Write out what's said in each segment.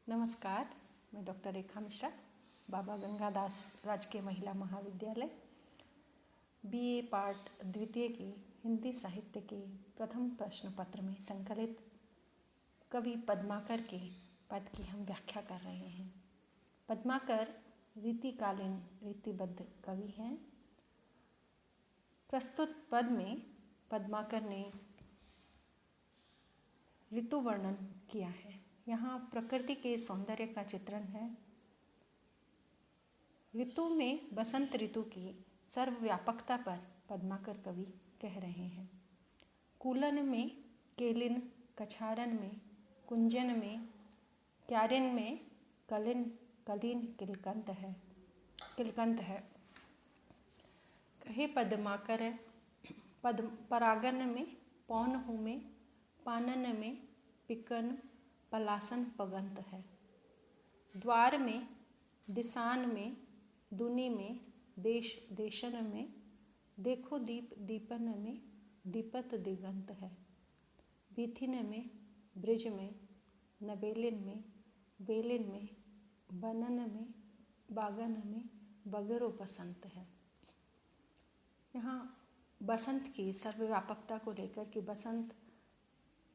नमस्कार, मैं डॉक्टर रेखा मिश्रा, बाबा गंगादास राजकीय महिला महाविद्यालय, बीए पार्ट द्वितीय की हिंदी साहित्य के प्रथम प्रश्न पत्र में संकलित कवि पद्माकर के पद की हम व्याख्या कर रहे हैं। पद्माकर रीतिकालीन रीतिबद्ध कवि हैं। प्रस्तुत पद में पद्माकर ने ऋतु वर्णन किया है। यहाँ प्रकृति के सौंदर्य का चित्रण है। ऋतु में बसंत ऋतु की सर्वव्यापकता पर पद्माकर कवि कह रहे हैं। कूलन में, केलिन, कछारन में, कुंजन में, क्यारिन में, कलिन किलकंत है। कहे पद्माकर परागन में, पौनहु में, पानन में, पिकन पलासन पगंत है। द्वार में, दिसान में, दुनि में, देश देशन में, देखो दीप दीपन में, दीपत दिगंत है। बीथिन में, ब्रिज में, नबेलिन में, बेलिन में, बनन में, बागन में, बगरो बसंत है। यहाँ बसंत की सर्वव्यापकता को लेकर कि बसंत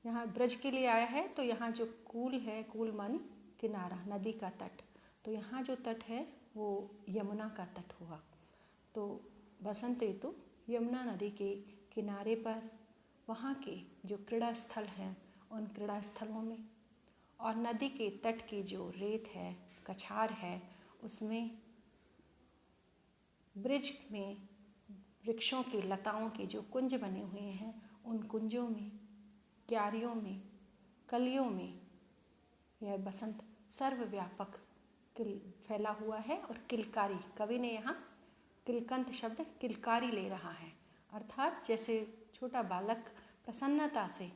यहाँ ब्रज के लिए आया है, तो यहाँ जो कूल है, कूल मानी किनारा, नदी का तट, तो यहाँ जो तट है वो यमुना का तट हुआ। तो बसंत ऋतु यमुना नदी के किनारे पर वहाँ के जो क्रीड़ा स्थल हैं उन क्रीड़ा स्थलों में और नदी के तट की जो रेत है, कछार है, उसमें ब्रिज में वृक्षों की लताओं के जो कुंज बने हुए हैं उन कुंजों में, क्यारियों में, कलियों में यह बसंत सर्वव्यापक फैला हुआ है। और किलकारी, कवि ने यहाँ किलकंत शब्द किलकारी ले रहा है, अर्थात जैसे छोटा बालक प्रसन्नता से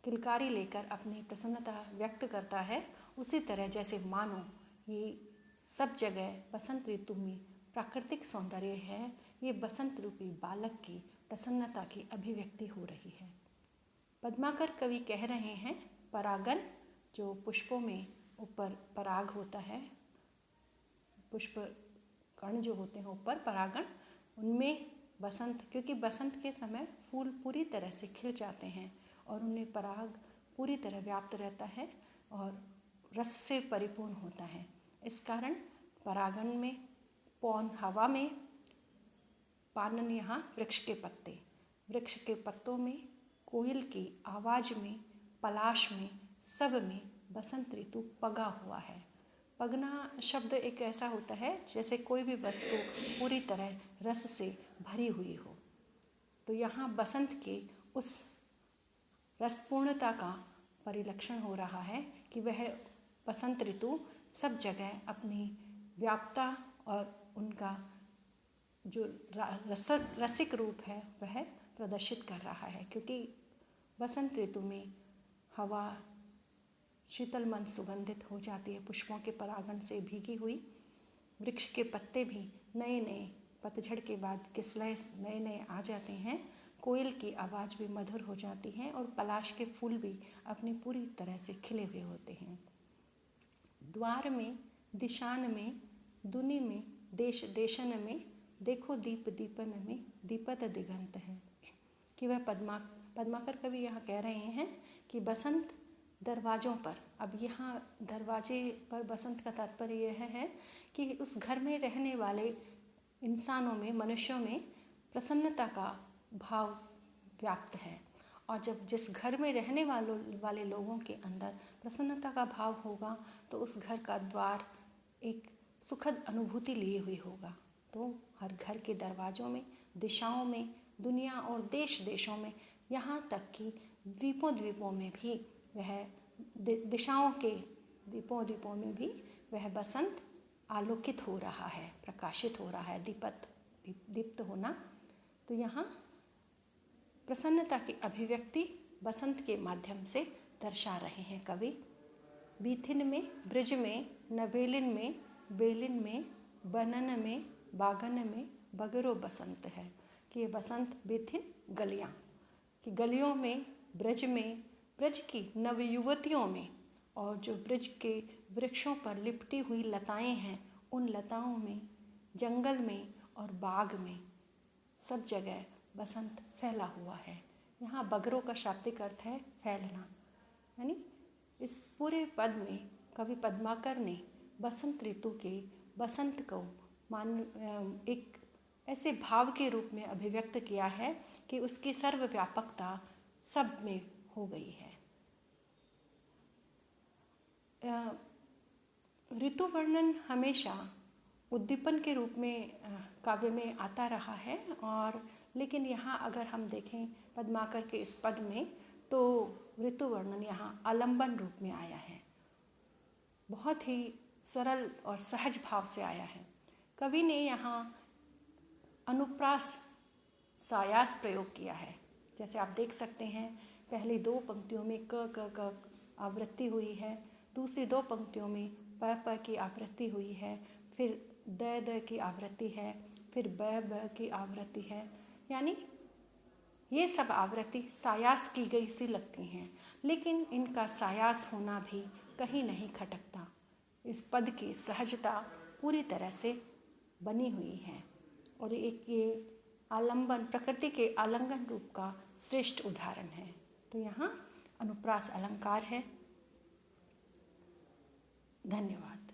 किलकारी लेकर अपनी प्रसन्नता व्यक्त करता है, उसी तरह जैसे मानो ये सब जगह बसंत ऋतु में प्राकृतिक सौंदर्य है, ये बसंत रूपी बालक की प्रसन्नता की अभिव्यक्ति हो रही है। पद्माकर कवि कह रहे हैं परागन, जो पुष्पों में ऊपर पराग होता है, पुष्प कण जो होते हैं ऊपर परागण, उनमें बसंत, क्योंकि बसंत के समय फूल पूरी तरह से खिल जाते हैं और उनमें पराग पूरी तरह व्याप्त रहता है और रस से परिपूर्ण होता है। इस कारण परागण में, पौन हवा में, पानन यहाँ वृक्ष के पत्तों में, कोयल की आवाज़ में, पलाश में, सब में बसंत ऋतु पगा हुआ है। पगना शब्द एक ऐसा होता है जैसे कोई भी वस्तु पूरी तरह रस से भरी हुई हो। तो यहाँ बसंत के उस रसपूर्णता का परिलक्षण हो रहा है कि वह बसंत ऋतु सब जगह अपनी व्याप्तता और उनका जो रसिक रूप है वह प्रदर्शित कर रहा है, क्योंकि बसंत ऋतु में हवा शीतल मंद सुगंधित हो जाती है, पुष्पों के परागण से भीगी हुई, वृक्ष के पत्ते भी नए नए पतझड़ के बाद किसलय नए आ जाते हैं, कोयल की आवाज़ भी मधुर हो जाती है और पलाश के फूल भी अपनी पूरी तरह से खिले हुए होते हैं। द्वार में, दिशान में, दुनि में, देश देशन में, देखो दीप दीपन में, दीपत दिगंत है। कि वह पद्माकर कवि यहाँ कह रहे हैं कि बसंत दरवाज़ों पर, अब यहाँ दरवाजे पर बसंत का तात्पर्य यह है कि उस घर में रहने वाले इंसानों में, मनुष्यों में प्रसन्नता का भाव व्याप्त है। और जब जिस घर में रहने वाले लोगों के अंदर प्रसन्नता का भाव होगा तो उस घर का द्वार एक सुखद अनुभूति लिए हुए होगा। तो हर घर के दरवाज़ों में, दिशाओं में, दुनिया और देश देशों में, यहाँ तक कि द्वीपों में भी वह दिशाओं के द्वीपों में भी वह बसंत आलोकित हो रहा है, प्रकाशित हो रहा है, दीप्त होना। तो यहाँ प्रसन्नता की अभिव्यक्ति बसंत के माध्यम से दर्शा रहे हैं कवि। बीथिन में, ब्रिज में, नबेलिन में, बेलिन में, बनन में, बागन में, बगरो बसंत है। कि ये बसंत बीथिन गलियाँ, कि गलियों में, ब्रज में, ब्रज की नवयुवतियों में और जो ब्रज के वृक्षों पर लिपटी हुई लताएं हैं, उन लताओं में, जंगल में और बाग में सब जगह बसंत फैला हुआ है। यहाँ बगरों का शाब्दिक अर्थ है फैलना, यानी इस पूरे पद में कवि पद्माकर ने बसंत ऋतु के बसंत को एक ऐसे भाव के रूप में अभिव्यक्त किया है कि उसकी सर्वव्यापकता सब में हो गई है। ऋतु वर्णन हमेशा उद्दीपन के रूप में काव्य में आता रहा है, और लेकिन यहाँ अगर हम देखें पद्माकर के इस पद में, तो ऋतु वर्णन यहाँ आलंबन रूप में आया है। बहुत ही सरल और सहज भाव से आया है। कवि ने यहाँ अनुप्रास सायास प्रयोग किया है। जैसे आप देख सकते हैं, पहली 2 पंक्तियों में क आवृत्ति हुई है, दूसरी 2 पंक्तियों में प की आवृत्ति हुई है, फिर द की आवृत्ति है, फिर ब की आवृत्ति है। यानी ये सब आवृत्ति सायास की गई सी लगती हैं, लेकिन इनका सायास होना भी कहीं नहीं खटकता। इस पद की सहजता पूरी तरह से बनी हुई है, और एक ये आलंबन प्रकृति के आलिंगन रूप का श्रेष्ठ उदाहरण है। तो यहाँ अनुप्रास अलंकार है। धन्यवाद।